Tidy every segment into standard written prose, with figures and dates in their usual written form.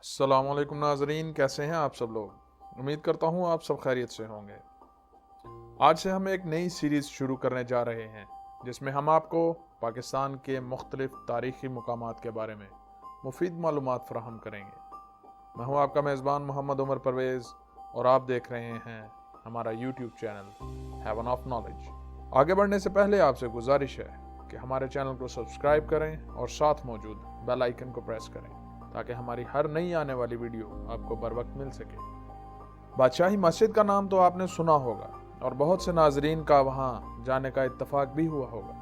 अस्सलाम वालेकुम नाजरीन, कैसे हैं आप सब लोग। उम्मीद करता हूँ आप सब खैरियत से होंगे। आज से हम एक नई सीरीज़ शुरू करने जा रहे हैं जिसमें हम आपको पाकिस्तान के मुख्तलिफ तारीख़ी मुकामात के बारे में मुफीद मालूमात फराहम करेंगे। मैं हूँ आपका मेज़बान मोहम्मद उमर परवेज़ और आप देख रहे हैं हमारा YouTube channel heaven of knowledge. आगे बढ़ने से पहले आपसे गुजारिश है कि हमारे चैनल को सब्सक्राइब करें और साथ मौजूद बेल आइकन को प्रेस करें ताकि हमारी हर नई आने वाली वीडियो आपको बर वक्त मिल सके। बादशाही मस्जिद का नाम तो आपने सुना होगा और बहुत से नाजरीन का वहाँ जाने का इत्तफाक भी हुआ होगा,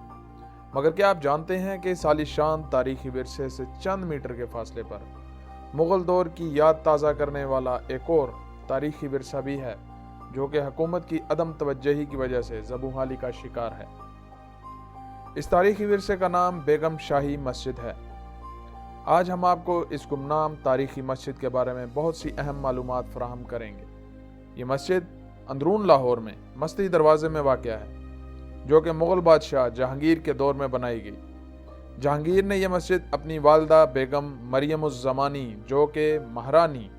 मगर क्या आप जानते हैं कि इस आलीशान तारीखी विरसे से चंद मीटर के फासले पर मुग़ल दौर की याद ताज़ा करने वाला एक और तारीखी विरसा भी है जो कि हुकूमत की अदम तवज्जही की वजह से ज़बूहाली का शिकार है। इस तारीखी विरसे का नाम बेगम शाही मस्जिद है। आज हम आपको इस गुमनाम तारीखी मस्जिद के बारे में बहुत सी अहम मालूमात फराहम करेंगे। ये मस्जिद अंदरून लाहौर में मस्ती दरवाज़े में वाक़या है जो कि मुग़ल बादशाह जहांगीर के दौर में बनाई गई। जहांगीर ने यह मस्जिद अपनी वालदा बेगम मरियम उज़ ज़मानी जो कि महारानी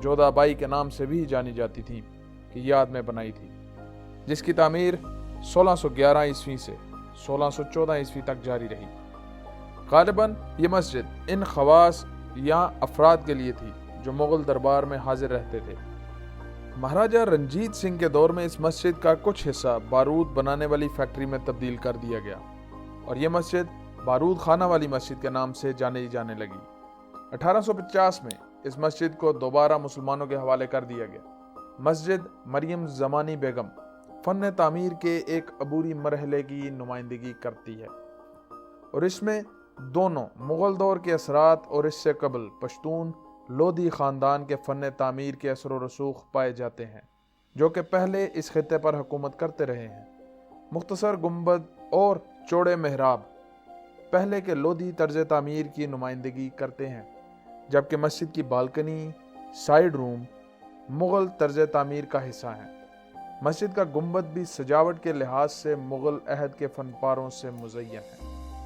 जोधाबाई के नाम से भी जानी जाती थी की याद में बनाई थी, जिसकी तामीर 1611 ईस्वी से 1614 ईस्वी तक जारी रही। ग़ालिबन ये मस्जिद इन खवास या अफराद के लिए थी जो मुग़ल दरबार में हाजिर रहते थे। महाराजा रंजीत सिंह के दौर में इस मस्जिद का कुछ हिस्सा बारूद बनाने वाली फैक्ट्री में तब्दील कर दिया गया और यह मस्जिद बारूद खाना वाली मस्जिद के नाम से जाने जाने लगी। 1850 में इस मस्जिद को दोबारा मुसलमानों के हवाले कर दिया गया। मस्जिद मरियम ज़मानी बेगम फ़न तामीर के एक अबूरी मरहले की नुमाइंदगी करती है और इसमें दोनों मुग़ल दौर के असरात और इससे कबल पश्तून लोधी ख़ानदान के फ़न तामीर के असर व रसूख पाए जाते हैं जो कि पहले इस खित्ते पर हुकूमत करते रहे हैं। मुख्तसर गुंबद और चौड़े महराब पहले के लोधी तर्ज तामीर की नुमाइंदगी करते हैं, जबकि मस्जिद की बालकनी साइड रूम मुग़ल तर्ज तामीर का हिस्सा हैं। मस्जिद का गुंबद भी सजावट के लिहाज से मुग़ल अहद के फनपारों से मुज़य्यन है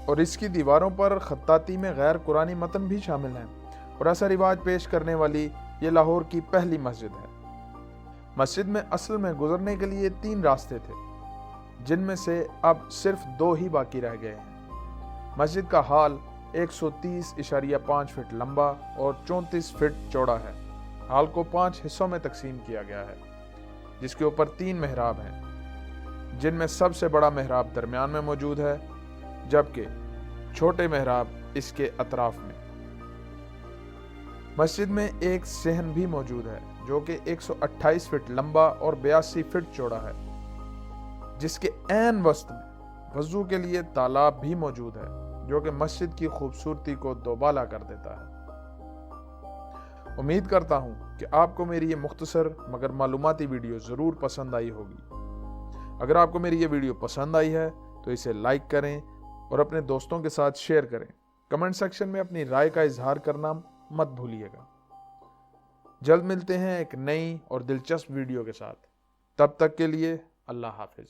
और इसकी दीवारों पर खत्ताती में गैर कुरानी मतन भी शामिल हैं और ऐसा रिवाज पेश करने वाली ये लाहौर की पहली मस्जिद है। मस्जिद में असल में गुजरने के लिए 3 रास्ते थे जिनमें से अब सिर्फ 2 ही बाकी रह गए हैं। मस्जिद का हाल 130.5 फीट लंबा और 34 फीट चौड़ा है। हाल को 5 हिस्सों में तकसीम किया गया है जिसके ऊपर 3 मेहराब हैं, जिनमें सबसे बड़ा मेहराब दरमियान में मौजूद है जबकि छोटे मेहराब इसके अतराफ में। मस्जिद में एक सहन भी मौजूद है जो कि 128 फीट लंबा और 82 फीट चौड़ा है, जिसके ऐन वस्त में वज़ू के लिए तालाब भी मौजूद है जो कि मस्जिद की खूबसूरती को दोबाला कर देता है। उम्मीद करता हूँ कि आपको मेरी ये मुख्तसर मगर मालूमाती वीडियो ज़रूर पसंद आई होगी। अगर आपको मेरी ये वीडियो पसंद आई है तो इसे लाइक करें और अपने दोस्तों के साथ शेयर करें। कमेंट सेक्शन में अपनी राय का इजहार करना मत भूलिएगा। जल्द मिलते हैं एक नई और दिलचस्प वीडियो के साथ। तब तक के लिए अल्लाह हाफिज़।